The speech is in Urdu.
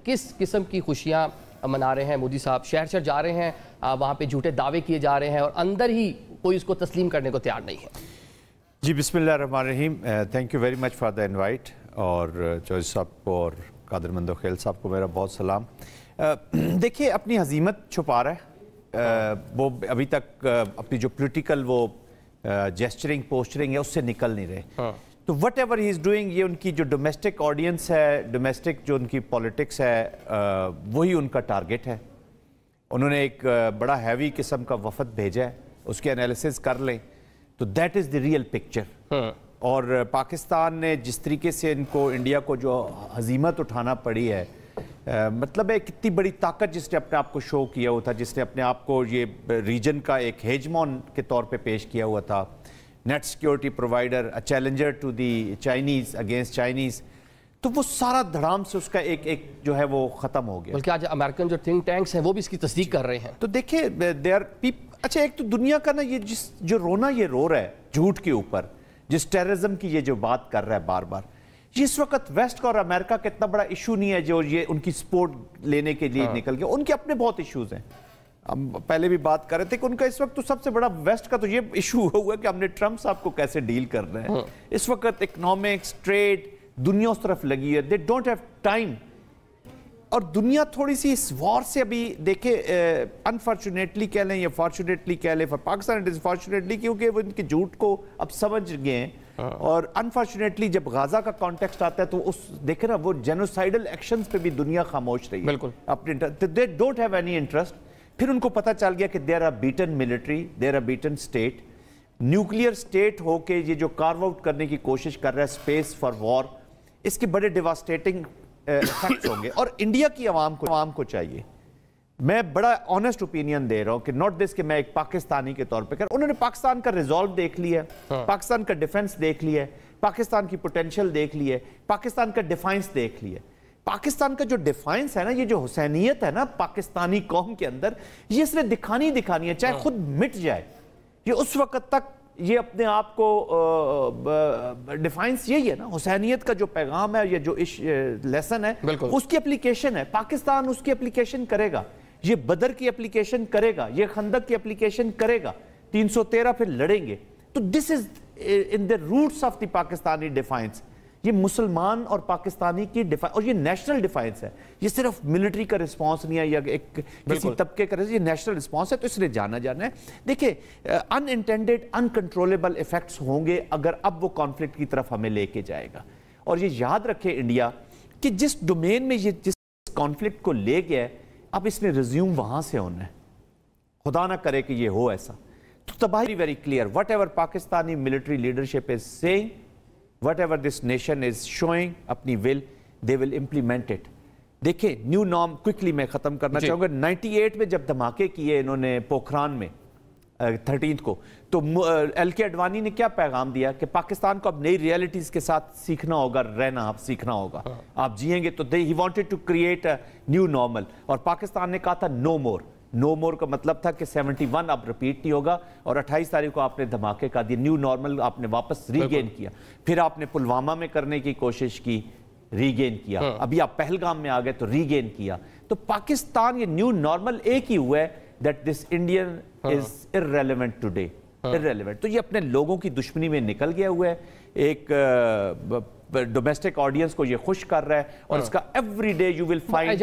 کس قسم کی خوشیاں منا رہے ہیں مودی صاحب؟ شہر شہر جا رہے ہیں، وہاں پہ جھوٹے دعوے کیے جا رہے ہیں اور اندر ہی کوئی اس کو تسلیم کرنے کو تیار نہیں ہے۔ جی بسم اللہ الرحمن الرحیم، thank you very much for the invite, اور چوہدری صاحب کو اور قادر مندوخیل صاحب کو میرا بہت سلام۔ دیکھیے اپنی ہزیمت چھپا رہا ہے، وہ ابھی تک اپنی جو پولیٹیکل وہ جیسچرنگ پوسچرنگ ہے اس سے نکل نہیں رہے، تو what ever he is doing, یہ ان کی جو ڈومیسٹک آڈینس ہے، ڈومیسٹک جو ان کی پولیٹکس ہے، وہی ان کا ٹارگٹ ہے۔ انہوں نے ایک بڑا ہیوی قسم کا وفد بھیجا ہے، اس کے انالیسز کر لیں تو that is the real picture. اور پاکستان نے جس طریقے سے ان کو انڈیا کو جو ہزیمت اٹھانا پڑی ہے، مطلب ہے کتنی بڑی طاقت جس نے اپنے آپ کو شو کیا ہوا تھا، جس نے اپنے آپ کو یہ ریجن کا ایک ہیجمون کے طور پہ پیش کیا ہوا تھا، net security provider, challenger to the Chinese against Chinese, تو وہ سارا دھڑام سے اس کا ایک جو ہے وہ ختم ہو گیا۔ بلکہ آج امریکن جو تھنک ٹینکس ہیں وہ بھی اس کی تصدیق کر رہے ہیں۔ تو دیکھیں اچھا، ایک تو دنیا کا نا یہ جو رونا یہ رو رہا ہے جھوٹ کے اوپر، جس ٹیررزم کی یہ جو بات کر رہا ہے بار بار، یہ اس وقت ویسٹ کا اور امریکہ کا اتنا بڑا ایشو نہیں ہے جو یہ ان کی سپورٹ لینے کے لیے نکل گیا، ان کے اپنے بہت ایشوز ہیں۔ ہم پہلے بھی بات کر رہے تھے کہ ان کا اس وقت تو سب سے بڑا ویسٹ کا تو یہ ایشو ہوا کہ ہم نے ٹرمپ صاحب کو کیسے ڈیل کر رہے ہیں۔ اس وقت اکنامکس، ٹریڈ، دنیا اس طرف لگی ہے، they don't have time۔ اور دنیا تھوڑی سی اس وار سے ابھی دیکھیں، انفارچونیٹلی کہہ لیں یا فارچونیٹلی کہہ لیں، پاکستان اٹ از فارچونیٹلی کیونکہ وہ ان کے جھوٹ کو اب سمجھ گئے ہیں، اور انفارچونیٹلی جب غازہ کا کانٹیکسٹ آتا ہے تو اس دیکھیں نا وہ جینوسائیڈل ایکشنز پہ بھی دنیا خاموش رہی ہے۔ بالکل اپنے they don't have any interest۔ پھر ان کو پتہ چل گیا کہ there are beaten military, there are beaten state، nuclear state ہو کے یہ جو کارو آؤٹ کرنے کی کوشش کر رہا ہے اسپیس فار وار، اس کے بڑے ڈیواسٹیٹنگ ایفیکٹس ہوں گے۔ اور انڈیا کی عوام کو چاہیے، میں بڑا آنیسٹ اوپینین دے رہا ہوں کہ ناٹ دس کہ میں ایک پاکستانی کے طور پہ انہوں نے پاکستان کا ریزولو دیکھ لیا ہے، پاکستان کا ڈیفنس دیکھ لیا ہے، پاکستان کی پوٹینشل دیکھ لی ہے، پاکستان کا ڈیفائنس دیکھ لیا ہے۔ پاکستان کا جو ڈیفائنس ہے نا، یہ جو حسینیت ہے نا پاکستانی قوم کے اندر، یہ اس نے دکھانی ہے، چاہے خود مٹ جائے، یہ اس وقت تک یہ اپنے آپ کو ڈیفائنس یہی ہے نا، حسینیت کا جو پیغام ہے، یہ جو لیسن ہے، اس کی اپلیکیشن ہے۔ پاکستان اس کی اپلیکیشن کرے گا، یہ بدر کی اپلیکیشن کرے گا، یہ خندق کی اپلیکیشن کرے گا، 313 پھر لڑیں گے۔ تو دس از ان the roots of the Pakistani defines, یہ مسلمان اور پاکستانی کی ڈیفائنس، اور یہ نیشنل ڈیفائنس ہے، یہ صرف ملٹری کا رسپانس نہیں ہے یا ایک کسی طبقے کا، یہ نیشنل رسپانس ہے، تو اس نے جانا ہے۔ دیکھیں ان انٹینڈڈ ان کنٹرولبل ایفیکٹس ہوں گے اگر اب وہ کانفلکٹ کی طرف ہمیں لے کے جائے گا۔ اور یہ یاد رکھے انڈیا کہ جس ڈومین میں یہ جس کانفلکٹ کو لے گیا ہے، اب اس نے ریزیوم وہاں سے ہونا ہے، خدا نہ کرے کہ یہ ہو ایسا، تو تباہی very clear. Whatever Pakistani military leadership is seeing, whatever this nation is showing اپنی will, they will implement it۔ دیکھیں نیو نارم کوئکلی میں ختم کرنا چاہوں گا۔ 98 میں جب دھماکے کیے انہوں نے پوکھران میں 13 کو، تو ایل کے اڈوانی نے کیا پیغام دیا کہ پاکستان کو اب نئی ریئلٹیز کے ساتھ سیکھنا ہوگا، رہنا سیکھنا ہوگا، آپ جئیں گے۔ تو he wanted to create a new normal، اور پاکستان نے کہا تھا no more۔ نو مور کا مطلب تھا کہ 71 اب ریپیٹ نہیں ہوگا، اور 28 تاریخ کو آپ نے دھماکے کا دیا، نیو نارمل آپ نے واپس ری گین کیا۔ پھر آپ نے پلوامہ میں کرنے کی کوشش کی، ری گین کیا، ابھی آپ پہلگام میں آگئے تو ری گین کیا۔ تو پاکستان یہ نیو نارمل ایک ہی ہوا ہے that this Indian is irrelevant today، irrelevant۔ تو یہ اپنے لوگوں کی دشمنی میں نکل گیا ہوا ہے، ایک ڈومیسٹک آڈینس کو یہ خوش کر رہا ہے، اور اس کا every day you will find